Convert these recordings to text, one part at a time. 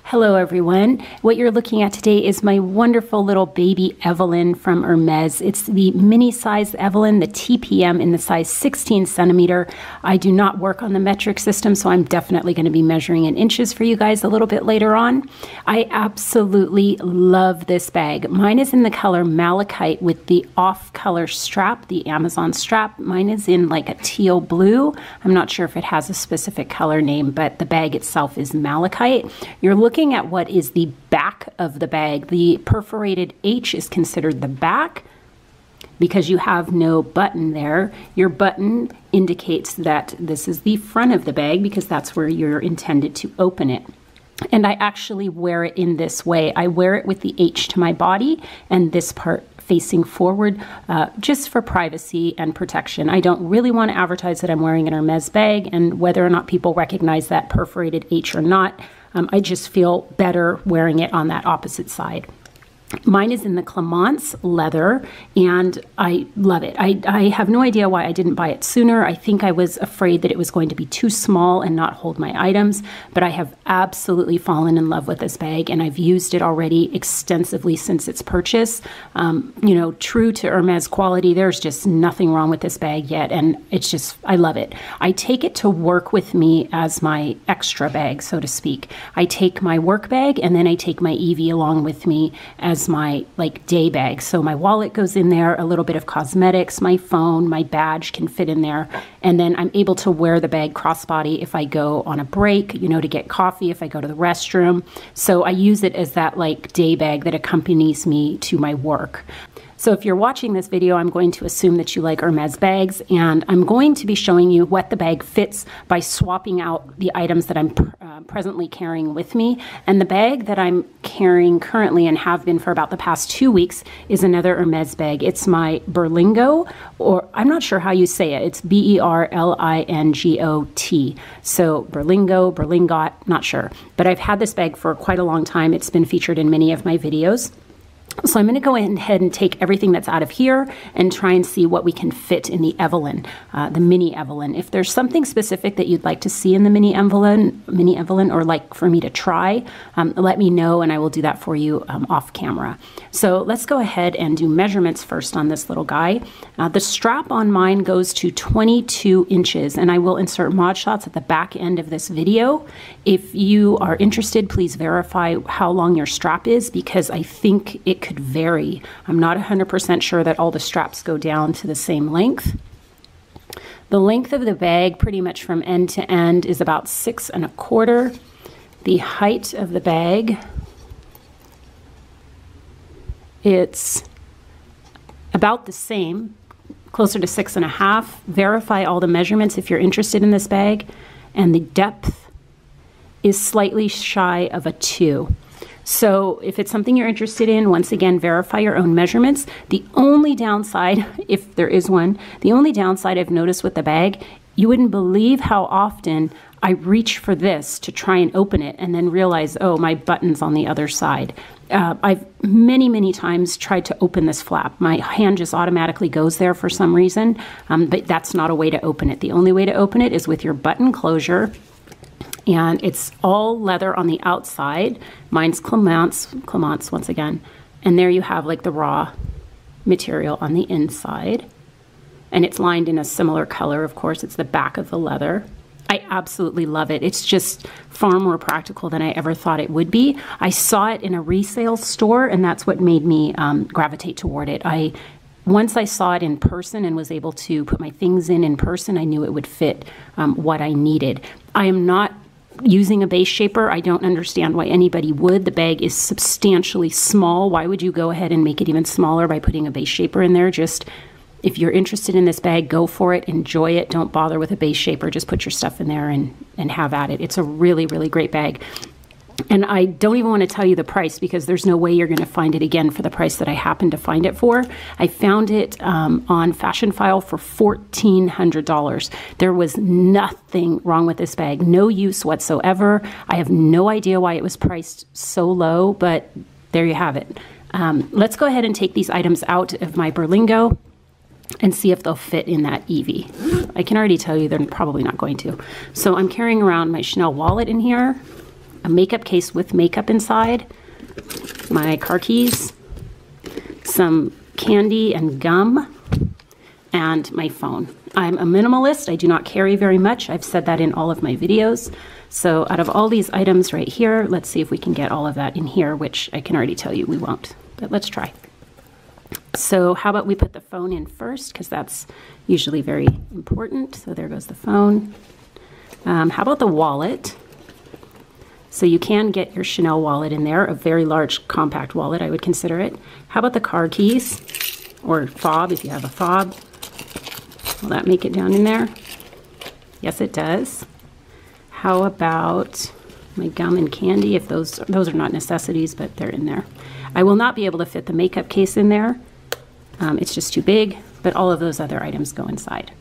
Hello everyone. What you're looking at today is my wonderful little baby Evelyne from Hermes. It's the mini size Evelyne, the TPM in the size 16 centimeter. I do not work on the metric system, so I'm definitely going to be measuring in inches for you guys a little bit later on. I absolutely love this bag. Mine is in the color malachite with the off color strap, the Amazon strap. Mine is in like a teal blue. I'm not sure if it has a specific color name, but the bag itself is malachite. You're looking at what is the back of the bag. The perforated H is considered the back because you have no button there. Your button indicates that this is the front of the bag because that's where you're intended to open it. And I actually wear it in this way. I wear it with the H to my body and this part facing forward just for privacy and protection. I don't really want to advertise that I'm wearing an Hermes bag, and whether or not people recognize that perforated H or not, I just feel better wearing it on that opposite side. Mine is in the Clemence leather, and I love it. I have no idea why I didn't buy it sooner. I think I was afraid that it was going to be too small and not hold my items, but I have absolutely fallen in love with this bag, and I've used it already extensively since its purchase. You know, true to Hermes quality, there's just nothing wrong with this bag yet, and it's just, I love it. I take it to work with me as my extra bag, so to speak. I take my work bag, and then I take my Evie along with me as my like day bag. So my wallet goes in there, a little bit of cosmetics, my phone, my badge can fit in there. And then I'm able to wear the bag crossbody if I go on a break, you know, to get coffee, if I go to the restroom. So I use it as that like day bag that accompanies me to my work. So if you're watching this video, I'm going to assume that you like Hermes bags, and I'm going to be showing you what the bag fits by swapping out the items that I'm presently carrying with me. And the bag that I'm carrying currently and have been for about the past 2 weeks is another Hermes bag. It's my Berlingot, or I'm not sure how you say it. It's B-E-R-L-I-N-G-O-T. So Berlingot, Berlingot, not sure. But I've had this bag for quite a long time. It's been featured in many of my videos. So I'm going to go ahead and take everything that's out of here and try and see what we can fit in the Evelyne, the mini Evelyne. If there's something specific that you'd like to see in the mini Evelyne, or like for me to try, let me know and I will do that for you off camera. So let's go ahead and do measurements first on this little guy. The strap on mine goes to 22 inches, and I will insert mod shots at the back end of this video. If you are interested, please verify how long your strap is, because I think it could vary. I'm not 100% sure that all the straps go down to the same length. The length of the bag, pretty much from end to end, is about 6 1/4. The height of the bag, it's about the same, closer to 6 1/2. Verify all the measurements if you're interested in this bag. And the depth is slightly shy of a 2. So if it's something you're interested in, once again, verify your own measurements. The only downside, if there is one, the only downside I've noticed with the bag, you wouldn't believe how often I reach for this to try and open it and then realize, oh, my button's on the other side. I've many times tried to open this flap. My hand just automatically goes there for some reason, but that's not a way to open it. The only way to open it is with your button closure. And it's all leather on the outside. Mine's Clemence once again. And there you have like the raw material on the inside. And it's lined in a similar color, of course. It's the back of the leather. I absolutely love it. It's just far more practical than I ever thought it would be. I saw it in a resale store, and that's what made me gravitate toward it. Once I saw it in person and was able to put my things in person, I knew it would fit what I needed. I am not using a base shaper. I don't understand why anybody would. The bag is substantially small. Why would you go ahead and make it even smaller by putting a base shaper in there? Just, if you're interested in this bag, go for it, enjoy it. Don't bother with a base shaper. Just put your stuff in there and have at it. It's a really great bag. And I don't even want to tell you the price because there's no way you're going to find it again for the price that I happened to find it for. I found it on Fashion File for $1,400. There was nothing wrong with this bag, no use whatsoever. I have no idea why it was priced so low, but there you have it. Let's go ahead and take these items out of my Berlingo and see if they'll fit in that Evie. I can already tell you they're probably not going to. So I'm carrying around my Chanel wallet in here, a makeup case with makeup inside, my car keys, some candy and gum, and my phone. I'm a minimalist. I do not carry very much. I've said that in all of my videos. So out of all these items right here, let's see if we can get all of that in here, which I can already tell you we won't, but let's try. So how about we put the phone in first, because that's usually very important. So there goes the phone. How about the wallet? So you can get your Chanel wallet in there, a very large compact wallet, I would consider it. How about the car keys or fob, if you have a fob? Will that make it down in there? Yes, it does. How about my gum and candy? If those are not necessities, but they're in there. I will not be able to fit the makeup case in there. It's just too big, but all of those other items go inside.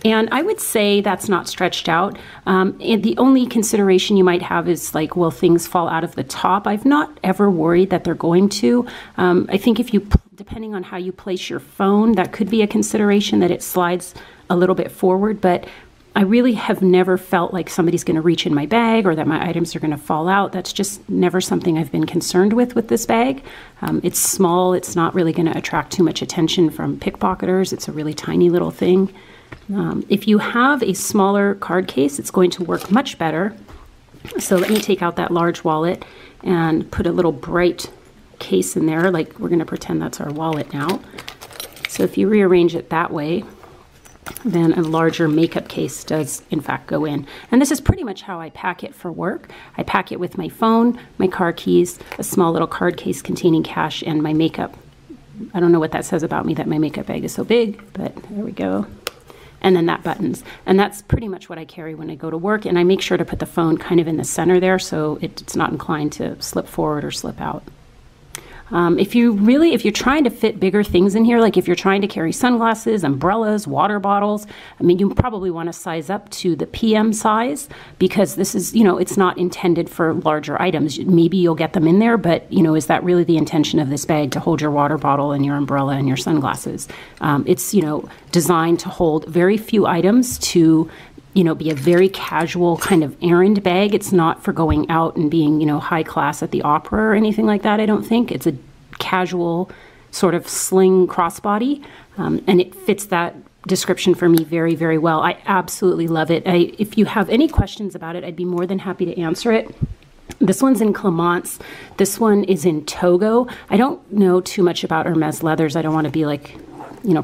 And I would say that's not stretched out. And the only consideration you might have is like, will things fall out of the top? I've not ever worried that they're going to. I think if you, depending on how you place your phone, that could be a consideration that it slides a little bit forward, but I really have never felt like somebody's going to reach in my bag or that my items are going to fall out. That's just never something I've been concerned with this bag. It's small. It's not really going to attract too much attention from pickpocketers. It's a really tiny little thing. If you have a smaller card case, it's going to work much better. So let me take out that large wallet and put a little bright case in there. Like, we're going to pretend that's our wallet now. So if you rearrange it that way, then a larger makeup case does in fact go in. And this is pretty much how I pack it for work. I pack it with my phone, my car keys, a small little card case containing cash, and my makeup. I don't know what that says about me that my makeup bag is so big, but there we go. And then that buttons. And that's pretty much what I carry when I go to work. And I make sure to put the phone kind of in the center there so it's not inclined to slip forward or slip out. If you're trying to fit bigger things in here, like if you're trying to carry sunglasses, umbrellas, water bottles, I mean, you probably want to size up to the PM size, because this is, it's not intended for larger items. Maybe you'll get them in there, but, is that really the intention of this bag, to hold your water bottle and your umbrella and your sunglasses? It's, designed to hold very few items, to be a very casual kind of errand bag. It's not for going out and being, high class at the opera or anything like that, I don't think. It's a casual sort of sling crossbody, and it fits that description for me very, very well. I absolutely love it. If you have any questions about it, I'd be more than happy to answer it. This one's in Clemence. This one is in Togo. I don't know too much about Hermes leathers. I don't want to be like,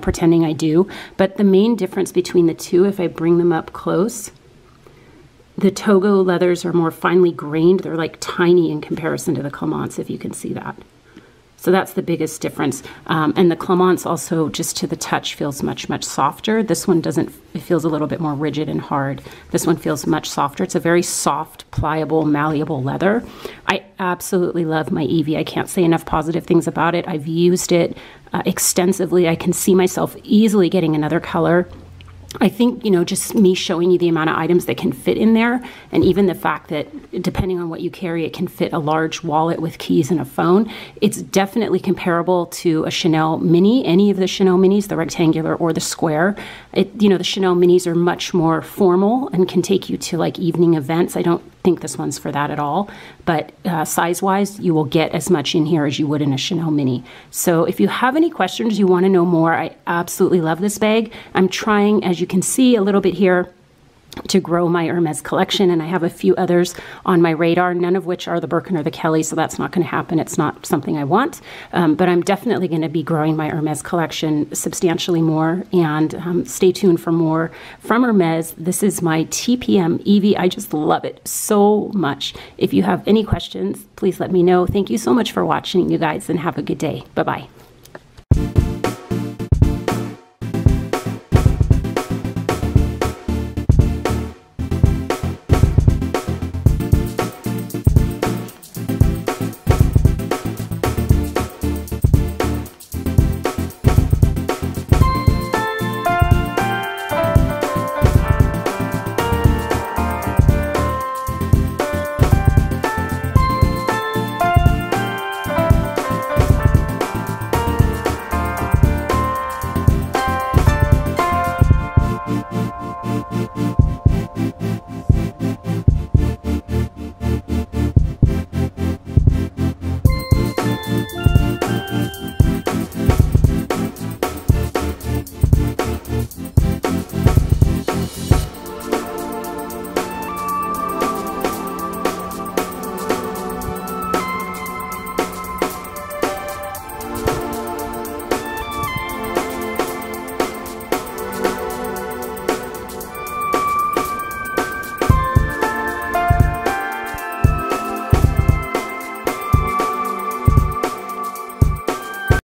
pretending I do. But the main difference between the two, if I bring them up close, the Togo leathers are more finely grained. They're like tiny in comparison to the Clemence, if you can see that. So that's the biggest difference. And the Clemence also, just to the touch, feels much, much softer. This one doesn't, it feels a little bit more rigid and hard. This one feels much softer. It's a very soft, pliable, malleable leather. I absolutely love my Evie. I can't say enough positive things about it. I've used it extensively. I can see myself easily getting another color. I think, just me showing you the amount of items that can fit in there, and even the fact that depending on what you carry, it can fit a large wallet with keys and a phone. It's definitely comparable to a Chanel Mini, any of the Chanel Minis, the rectangular or the square. The Chanel Minis are much more formal and can take you to like evening events. I don't think this one's for that at all, but size-wise, you will get as much in here as you would in a Chanel Mini. So if you have any questions, you want to know more, I absolutely love this bag. I'm trying, as you can see a little bit here, to grow my Hermes collection, and I have a few others on my radar, none of which are the Birkin or the Kelly, so that's not going to happen. It's not something I want, but I'm definitely going to be growing my Hermes collection substantially more, and stay tuned for more from Hermes. This is my TPM Evie. I just love it so much. If you have any questions, please let me know. Thank you so much for watching, you guys, and have a good day. Bye-bye. Bye.